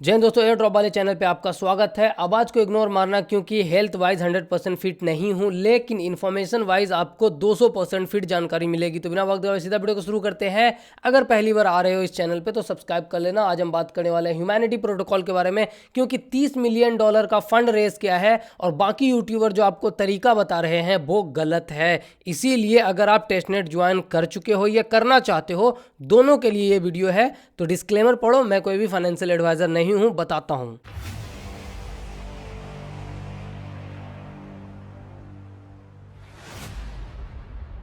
जय हिंद दोस्तों, air drop वाले चैनल पे आपका स्वागत है। आवाज़ को इग्नोर मारना क्योंकि हेल्थ वाइज 100% फिट नहीं हूँ, लेकिन इन्फॉर्मेशन वाइज आपको 200% फिट जानकारी मिलेगी। तो बिना वक्त गवाए सीधा वीडियो को शुरू करते हैं। अगर पहली बार आ रहे हो इस चैनल पे तो सब्सक्राइब कर लेना। आज हम बात करने वाले हैं ह्यूमैनिटी प्रोटोकॉल के बारे में, क्योंकि $30 मिलियन का फंड रेस किया है और बाकी यूट्यूबर जो आपको तरीका बता रहे हैं वो गलत है। इसीलिए अगर आप टेस्टनेट ज्वाइन कर चुके हो या करना चाहते हो, दोनों के लिए ये वीडियो है। तो डिस्क्लेमर पढ़ो, मैं कोई भी फाइनेंशियल एडवाइजर नहीं हूं, बताता हूं।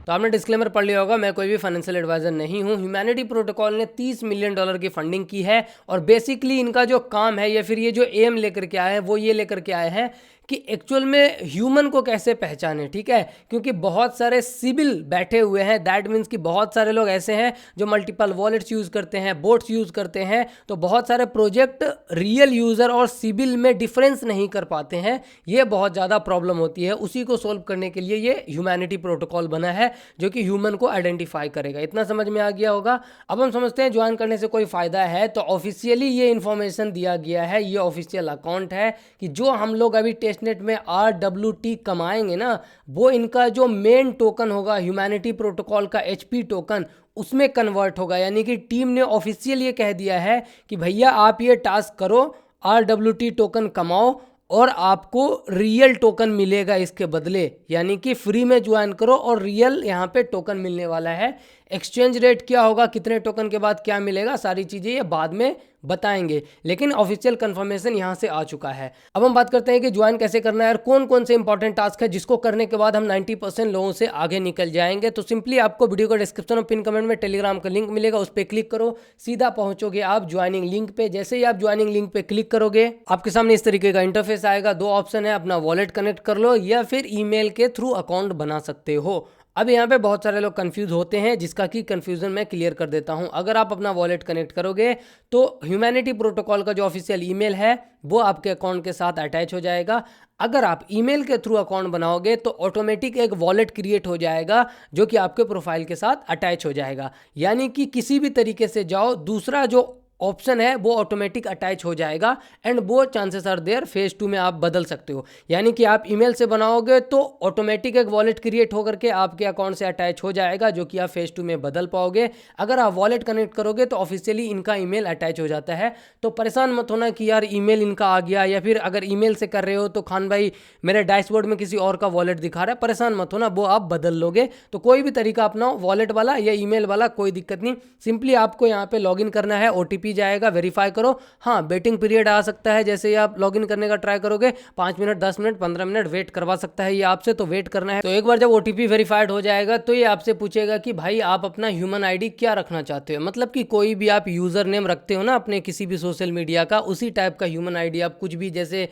तो आपने डिस्क्लेमर पढ़ लिया होगा, मैं कोई भी फाइनेंशियल एडवाइजर नहीं हूं। ह्यूमैनिटी प्रोटोकॉल ने $30 मिलियन की फंडिंग की है और बेसिकली इनका जो काम है या फिर ये जो एम लेकर के आए हैं वो ये लेकर के आए हैं कि एक्चुअल में ह्यूमन को कैसे पहचाने। ठीक है, क्योंकि बहुत सारे सिबिल बैठे हुए हैं। दैट मीन्स कि बहुत सारे लोग ऐसे हैं जो मल्टीपल वॉलेट्स यूज़ करते हैं, बोट्स यूज़ करते हैं। तो बहुत सारे प्रोजेक्ट रियल यूज़र और सिबिल में डिफरेंस नहीं कर पाते हैं। ये बहुत ज़्यादा प्रॉब्लम होती है। उसी को सोल्व करने के लिए ये ह्यूमैनिटी प्रोटोकॉल बना है जो कि ह्यूमन को आइडेंटिफाई करेगा। इतना समझ में आ गया होगा। अब हम समझते हैं ज्वाइन करने से कोई फ़ायदा है। तो ऑफिशियली ये इन्फॉर्मेशन दिया गया है, ये ऑफिशियल अकाउंट है कि जो हम लोग अभी टेस्टनेट में RWT कमाएंगे ना, वो इनका जो मेन टोकन होगा ह्यूमैनिटी प्रोटोकॉल का HP टोकन, उसमें कन्वर्ट होगा। यानी कि टीम ने ऑफिशियल ये कह दिया है कि भैया आप ये टास्क करो, RWT टोकन कमाओ और आपको रियल टोकन मिलेगा इसके बदले। यानी कि फ्री में ज्वाइन करो और रियल यहाँ पे टोकन मिलने वाला है। एक्सचेंज रेट क्या होगा, कितने टोकन के बाद क्या मिलेगा, सारी चीज़ें ये बाद में बताएंगे, लेकिन ऑफिशियल कंफर्मेशन यहाँ से आ चुका है। अब हम बात करते हैं कि ज्वाइन कैसे करना है और कौन कौन से इंपॉर्टेंट टास्क है जिसको करने के बाद हम 90% लोगों से आगे निकल जाएंगे। तो सिंपली आपको वीडियो का डिस्क्रिप्शन और पिन कमेंट में टेलीग्राम का लिंक मिलेगा, उस पर क्लिक करो, सीधा पहुंचोगे आप ज्वाइनिंग लिंक पे। जैसे ही आप ज्वाइनिंग लिंक पे क्लिक करोगे आपके सामने इस तरीके का इंटरफेस आएगा। दो ऑप्शन है, अपना वॉलेट कनेक्ट कर लो या फिर ईमेल के थ्रू अकाउंट बना सकते हो। अब यहाँ पे बहुत सारे लोग कंफ्यूज होते हैं, जिसका कि कंफ्यूजन मैं क्लियर कर देता हूँ। अगर आप अपना वॉलेट कनेक्ट करोगे तो ह्यूमैनिटी प्रोटोकॉल का जो ऑफिशियल ईमेल है वो आपके अकाउंट के साथ अटैच हो जाएगा। अगर आप ईमेल के थ्रू अकाउंट बनाओगे तो ऑटोमेटिक एक वॉलेट क्रिएट हो जाएगा जो कि आपके प्रोफाइल के साथ अटैच हो जाएगा। यानी कि किसी भी तरीके से जाओ, दूसरा जो ऑप्शन है वो ऑटोमेटिक अटैच हो जाएगा एंड वो चांसेस आर देयर फेज 2 में आप बदल सकते हो। यानी कि आप ईमेल से बनाओगे तो ऑटोमेटिक एक वॉलेट क्रिएट होकर के आपके अकाउंट से अटैच हो जाएगा, जो कि आप फेज 2 में बदल पाओगे। अगर आप वॉलेट कनेक्ट करोगे तो ऑफिशियली इनका ईमेल अटैच हो जाता है। तो परेशान मत होना कि यार ईमेल इनका आ गया, या फिर अगर ईमेल से कर रहे हो तो खान भाई मेरे डैशबोर्ड में किसी और का वॉलेट दिखा रहा है। परेशान मत होना, वो आप बदल लोगे। तो कोई भी तरीका अपनाओ, वॉलेट वाला या ईमेल वाला, कोई दिक्कत नहीं। सिंपली आपको यहाँ पे लॉगिन करना है, OTP जाएगा, वेरीफाई करो। हाँ, वेटिंग पीरियड आ सकता है। जैसे ही आप लॉगिन करने का ट्राई करोगे 5 मिनट, 10 मिनट, 15 मिनट वेट करवा सकता है ये आपसे, तो वेट करना है। तो एक बार जब OTP वेरीफाइड हो जाएगा तो ये आपसे पूछेगा कि भाई आप अपना ह्यूमन आईडी क्या रखना चाहते हो। मतलब कि कोई भी आप यूजर नेम रखते हो ना अपने किसी भी सोशल मीडिया का, उसी टाइप का ह्यूमन आईडी आप कुछ भी, जैसे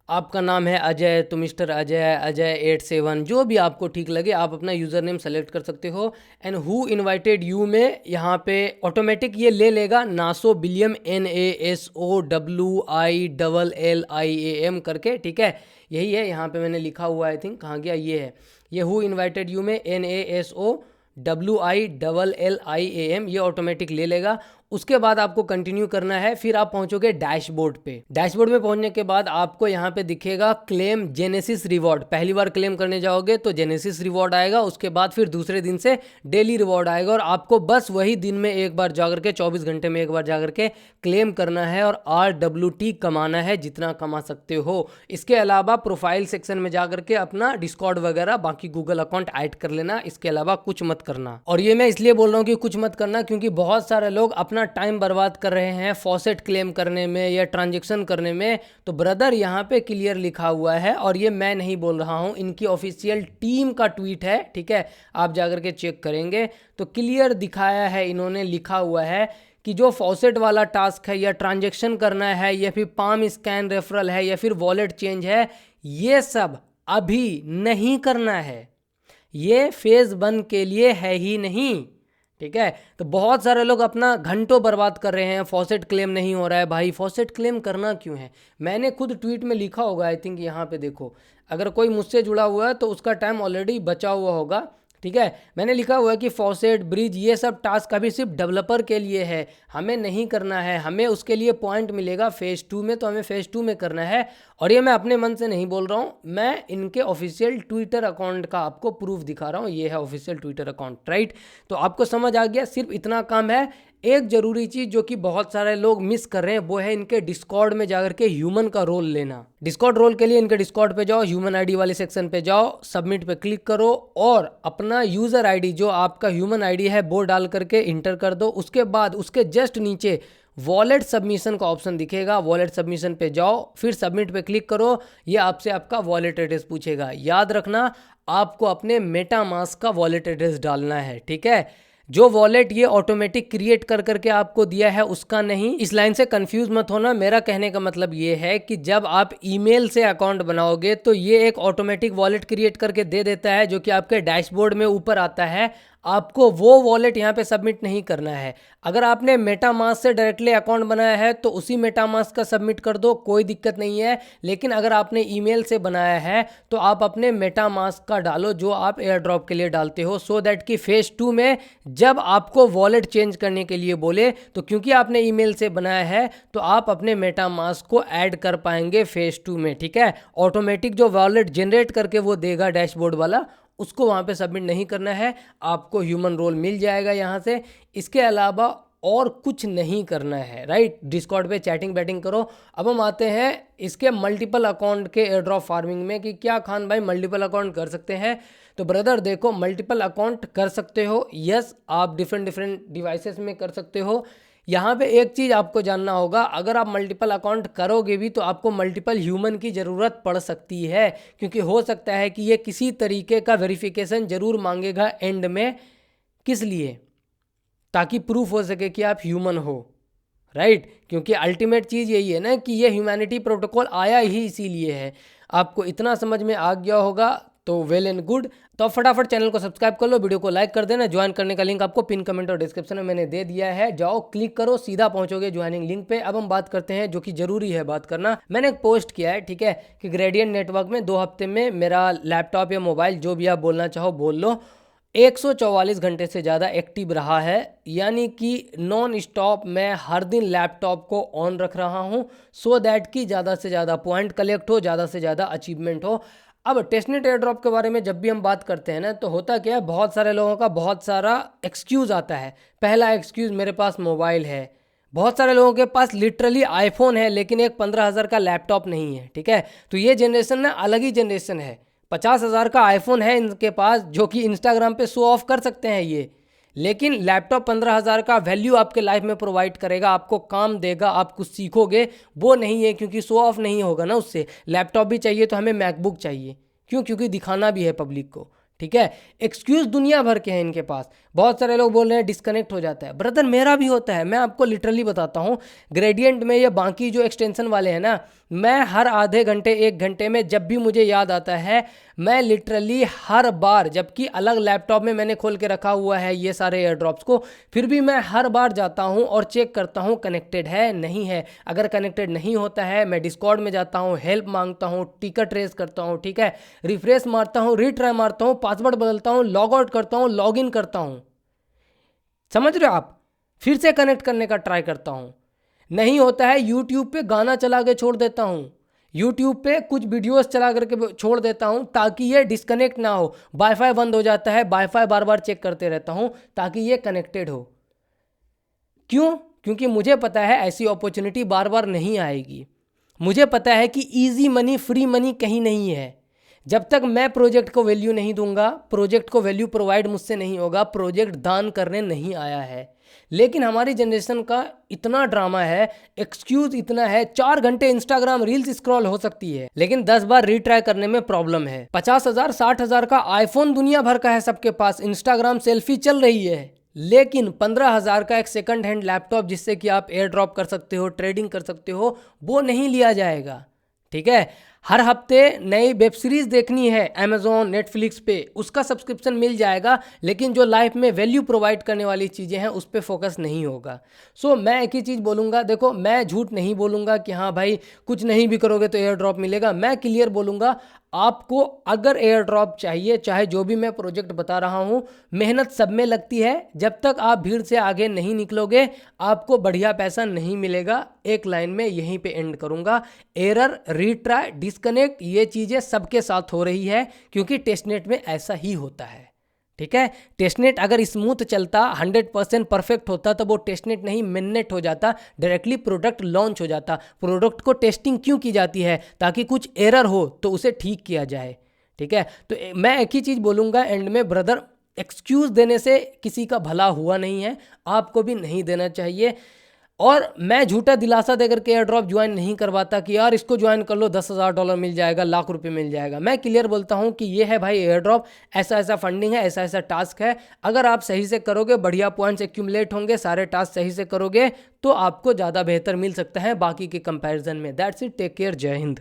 आपका नाम है अजय तो मिस्टर अजय 87, जो भी आपको ठीक लगे आप अपना यूज़र नेम सेलेक्ट कर सकते हो। एंड हु इनवाइटेड यू में यहाँ पे ऑटोमेटिक ये ले लेगा नासो बिलियम NASOWILLIAM करके। ठीक है, यही है, यहाँ पे मैंने लिखा हुआ, आई थिंक कहाँ गया, ये है। ये हु इनवाइटेड यू में NASOWILLIAM ये ऑटोमेटिक ले लेगा। उसके बाद आपको कंटिन्यू करना है, फिर आप पहुंचोगे डैशबोर्ड पे। डैशबोर्ड में पहुंचने के बाद आपको यहाँ पे दिखेगा क्लेम जेनेसिस रिवॉर्ड। पहली बार क्लेम करने जाओगे तो जेनेसिस रिवॉर्ड आएगा, उसके बाद फिर दूसरे दिन से डेली रिवॉर्ड आएगा और आपको बस वही दिन में एक बार जाकर के 24 घंटे में एक बार जाकर के क्लेम करना है और RWT कमाना है, जितना कमा सकते हो। इसके अलावा प्रोफाइल सेक्शन में जाकर के अपना डिस्कॉर्ड वगैरह बाकी गूगल अकाउंट ऐड कर लेना। इसके अलावा कुछ मत करना। और ये मैं इसलिए बोल रहा हूँ कि कुछ मत करना क्योंकि बहुत सारे लोग अपना टाइम बर्बाद कर रहे हैं फॉसेट क्लेम करने में या ट्रांजैक्शन करने में। तो ब्रदर यहाँ पे क्लियर लिखा हुआ है, और ये मैं नहीं बोल रहा हूँ, इनकी ऑफिशियल टीम का ट्वीट है। ठीक है, आप जाकर के चेक करेंगे तो क्लियर दिखाया है, इन्होंने लिखा हुआ है कि जो फॉसेट वाला टास्क है या ट्रांजैक्शन करना है या फिर पाम स्कैन रेफरल है या फिर वॉलेट चेंज है, ये सब अभी नहीं करना है। ये फेज 1 के लिए है ही नहीं। ठीक है, तो बहुत सारे लोग अपना घंटों बर्बाद कर रहे हैं, फॉसेट क्लेम नहीं हो रहा है। भाई फॉसेट क्लेम करना क्यों है, मैंने खुद ट्वीट में लिखा होगा, आई थिंक यहाँ पे देखो, अगर कोई मुझसे जुड़ा हुआ है तो उसका टाइम ऑलरेडी बचा हुआ होगा। ठीक है। मैंने लिखा हुआ है कि फॉसेट, ब्रिज, ये सब टास्क अभी सिर्फ डेवलपर के लिए है, हमें नहीं करना है। हमें उसके लिए पॉइंट मिलेगा फेज़ 2 में, तो हमें फेज़ 2 में करना है। और ये मैं अपने मन से नहीं बोल रहा हूँ, मैं इनके ऑफिशियल ट्विटर अकाउंट का आपको प्रूफ दिखा रहा हूँ। ये है ऑफिशियल ट्विटर अकाउंट, राइट। तो आपको समझ आ गया, सिर्फ इतना काम है। एक जरूरी चीज जो कि बहुत सारे लोग मिस कर रहे हैं वो है इनके डिस्कॉर्ड में जाकर के ह्यूमन का रोल लेना। डिस्कॉर्ड रोल के लिए इनके डिस्कॉर्ड पे जाओ, ह्यूमन आईडी वाले सेक्शन पे जाओ, सबमिट पे क्लिक करो और अपना यूजर आईडी जो आपका ह्यूमन आईडी है वो डाल करके इंटर कर दो। उसके बाद उसके जस्ट नीचे वॉलेट सबमिशन का ऑप्शन दिखेगा, वॉलेट सबमिशन पे जाओ, फिर सबमिट पे क्लिक करो। ये आपसे आपका वॉलेट एड्रेस पूछेगा। याद रखना, आपको अपने मेटामास्क का वॉलेट एड्रेस डालना है, ठीक है। जो वॉलेट ये ऑटोमेटिक क्रिएट कर करके आपको दिया है उसका नहीं। इस लाइन से कंफ्यूज मत होना। मेरा कहने का मतलब ये है कि जब आप ईमेल से अकाउंट बनाओगे तो ये एक ऑटोमेटिक वॉलेट क्रिएट करके दे देता है, जो कि आपके डैशबोर्ड में ऊपर आता है। आपको वो वॉलेट यहाँ पे सबमिट नहीं करना है। अगर आपने मेटामास्क से डायरेक्टली अकाउंट बनाया है तो उसी मेटामास्क का सबमिट कर दो, कोई दिक्कत नहीं है। लेकिन अगर आपने ईमेल से बनाया है तो आप अपने मेटामास्क का डालो जो आप एयर ड्रॉप के लिए डालते हो, सो दैट कि फेज़ 2 में जब आपको वॉलेट चेंज करने के लिए बोले तो क्योंकि आपने ईमेल से बनाया है तो आप अपने मेटामास्क को ऐड कर पाएंगे फेज़ 2 में, ठीक है। ऑटोमेटिक जो वॉलेट जनरेट करके वो देगा डैशबोर्ड वाला, उसको वहाँ पे सबमिट नहीं करना है। आपको ह्यूमन रोल मिल जाएगा यहाँ से। इसके अलावा और कुछ नहीं करना है, राइट। डिस्कॉर्ड पे चैटिंग बैटिंग करो। अब हम आते हैं इसके मल्टीपल अकाउंट के एयर ड्रॉप फार्मिंग में कि क्या खान भाई मल्टीपल अकाउंट कर सकते हैं। तो ब्रदर देखो, मल्टीपल अकाउंट कर सकते हो, यस। आप डिफरेंट डिवाइसेस में कर सकते हो। यहाँ पे एक चीज़ आपको जानना होगा, अगर आप मल्टीपल अकाउंट करोगे भी तो आपको मल्टीपल ह्यूमन की ज़रूरत पड़ सकती है, क्योंकि हो सकता है कि ये किसी तरीके का वेरिफिकेशन ज़रूर मांगेगा एंड में। किस लिए? ताकि प्रूफ हो सके कि आप ह्यूमन हो, राइट। क्योंकि अल्टीमेट चीज़ यही है ना कि ये ह्यूमैनिटी प्रोटोकॉल आया ही इसीलिए है। आपको इतना समझ में आ गया होगा तो वेल एंड गुड। तो फटाफट चैनल को सब्सक्राइब कर लो, वीडियो को लाइक कर देना। ज्वाइन करने का लिंक आपको पिन कमेंट और डिस्क्रिप्शन में मैंने दे दिया है, जाओ क्लिक करो, सीधा पहुंचोगे ज्वाइनिंग लिंक पे। अब हम बात करते हैं जो कि जरूरी है बात करना। मैंने एक पोस्ट किया है, ठीक है, कि ग्रेडियंट नेटवर्क में 2 हफ्ते में मेरा लैपटॉप या मोबाइल जो भी आप बोलना चाहो बोल लो, 144 घंटे से ज़्यादा एक्टिव रहा है। यानी कि नॉन स्टॉप मैं हर दिन लैपटॉप को ऑन रख रहा हूँ, सो दैट कि ज़्यादा से ज़्यादा पॉइंट कलेक्ट हो, ज़्यादा से ज़्यादा अचीवमेंट हो। अब टेस्टनेट एयर ड्रॉप के बारे में जब भी हम बात करते हैं ना, तो होता क्या है, बहुत सारे लोगों का बहुत सारा एक्सक्यूज़ आता है। पहला एक्सक्यूज़, मेरे पास मोबाइल है। बहुत सारे लोगों के पास लिटरली आईफोन है लेकिन एक 15,000 का लैपटॉप नहीं है, ठीक है। तो ये जनरेशन ना अलग ही जनरेशन है। 50,000 का आईफोन है इनके पास, जो कि इंस्टाग्राम पे शो ऑफ कर सकते हैं ये, लेकिन लैपटॉप 15,000 का वैल्यू आपके लाइफ में प्रोवाइड करेगा, आपको काम देगा, आप कुछ सीखोगे, वो नहीं है। क्योंकि शो ऑफ नहीं होगा ना उससे। लैपटॉप भी चाहिए तो हमें मैकबुक चाहिए, क्यों? क्योंकि दिखाना भी है पब्लिक को, ठीक है। एक्सक्यूज़ दुनिया भर के हैं इनके पास। बहुत सारे लोग बोल रहे हैं डिस्कनेक्ट हो जाता है। ब्रदर मेरा भी होता है, मैं आपको लिटरली बताता हूँ। ग्रेडियंट में या बाकी जो एक्सटेंशन वाले हैं ना, मैं हर आधे घंटे 1 घंटे में जब भी मुझे याद आता है, मैं लिटरली हर बार, जबकि अलग लैपटॉप में मैंने खोल के रखा हुआ है ये सारे एयर ड्रॉप्स को, फिर भी मैं हर बार जाता हूँ और चेक करता हूँ कनेक्टेड है नहीं है। अगर कनेक्टेड नहीं होता है, मैं डिस्कॉर्ड में जाता हूँ, हेल्प मांगता हूँ, टिकट रेस करता हूँ, ठीक है, रिफ्रेश मारता हूँ, रीट्राई मारता हूँ, पासवर्ड बदलता हूँ, लॉग आउट करता हूँ, लॉग इन करता हूँ, समझ रहे हो आप, फिर से कनेक्ट करने का ट्राई करता हूँ। नहीं होता है, यूट्यूब पे गाना चला के छोड़ देता हूँ, यूट्यूब पे कुछ वीडियोस चला करके छोड़ देता हूँ ताकि ये डिस्कनेक्ट ना हो। वाईफाई बंद हो जाता है, वाईफाई बार बार चेक करते रहता हूँ ताकि ये कनेक्टेड हो। क्यों? क्योंकि मुझे पता है ऐसी अपॉर्चुनिटी बार बार नहीं आएगी। मुझे पता है कि इजी मनी, फ्री मनी कहीं नहीं है। जब तक मैं प्रोजेक्ट को वैल्यू नहीं दूंगा, प्रोजेक्ट को वैल्यू प्रोवाइड मुझसे नहीं होगा, प्रोजेक्ट दान करने नहीं आया है। लेकिन हमारी जनरेशन का इतना ड्रामा है, एक्सक्यूज इतना है, 4 घंटे इंस्टाग्राम रील्स स्क्रॉल हो सकती है लेकिन 10 बार रीट्राई करने में प्रॉब्लम है। 50,000 60,000 का आईफोन दुनिया भर का है सबके पास, इंस्टाग्राम सेल्फी चल रही है, लेकिन 15,000 का एक सेकंड हैंड लैपटॉप जिससे कि आप एयर ड्रॉप कर सकते हो, ट्रेडिंग कर सकते हो, वो नहीं लिया जाएगा, ठीक है। हर हफ्ते नई वेब सीरीज देखनी है अमेजोन नेटफ्लिक्स पे, उसका सब्सक्रिप्शन मिल जाएगा, लेकिन जो लाइफ में वैल्यू प्रोवाइड करने वाली चीज़ें हैं उस पर फोकस नहीं होगा। सो मैं एक ही चीज़ बोलूँगा, देखो मैं झूठ नहीं बोलूँगा कि हाँ भाई कुछ नहीं भी करोगे तो एयर ड्रॉप मिलेगा। मैं क्लियर बोलूँगा, आपको अगर एयर ड्रॉप चाहिए, चाहे जो भी मैं प्रोजेक्ट बता रहा हूँ, मेहनत सब में लगती है। जब तक आप भीड़ से आगे नहीं निकलोगे आपको बढ़िया पैसा नहीं मिलेगा। एक लाइन में यहीं पे एंड करूँगा, एरर, रीट्राई, डिस्कनेक्ट, ये चीज़ें सबके साथ हो रही है क्योंकि टेस्टनेट में ऐसा ही होता है। ठीक है, टेस्टनेट अगर स्मूथ चलता, 100% परफेक्ट होता, तो वो टेस्टनेट नहीं मिननेट हो जाता, डायरेक्टली प्रोडक्ट लॉन्च हो जाता। प्रोडक्ट को टेस्टिंग क्यों की जाती है? ताकि कुछ एरर हो तो उसे ठीक किया जाए। ठीक है, तो मैं एक ही चीज़ बोलूँगा एंड में, ब्रदर एक्सक्यूज़ देने से किसी का भला हुआ नहीं है, आपको भी नहीं देना चाहिए। और मैं झूठा दिलासा देकर के एयर ड्रॉप ज्वाइन नहीं करवाता कि यार इसको ज्वाइन कर लो, $10,000 मिल जाएगा, लाख रुपए मिल जाएगा। मैं क्लियर बोलता हूँ कि ये है भाई एयर ड्रॉप, ऐसा ऐसा फंडिंग है, ऐसा ऐसा टास्क है। अगर आप सही से करोगे, बढ़िया पॉइंट्स एक्यूमुलेट होंगे, सारे टास्क सही से करोगे तो आपको ज़्यादा बेहतर मिल सकता है बाकी के कंपैरिजन में। दैट्स इट, टेक केयर, जय हिंद।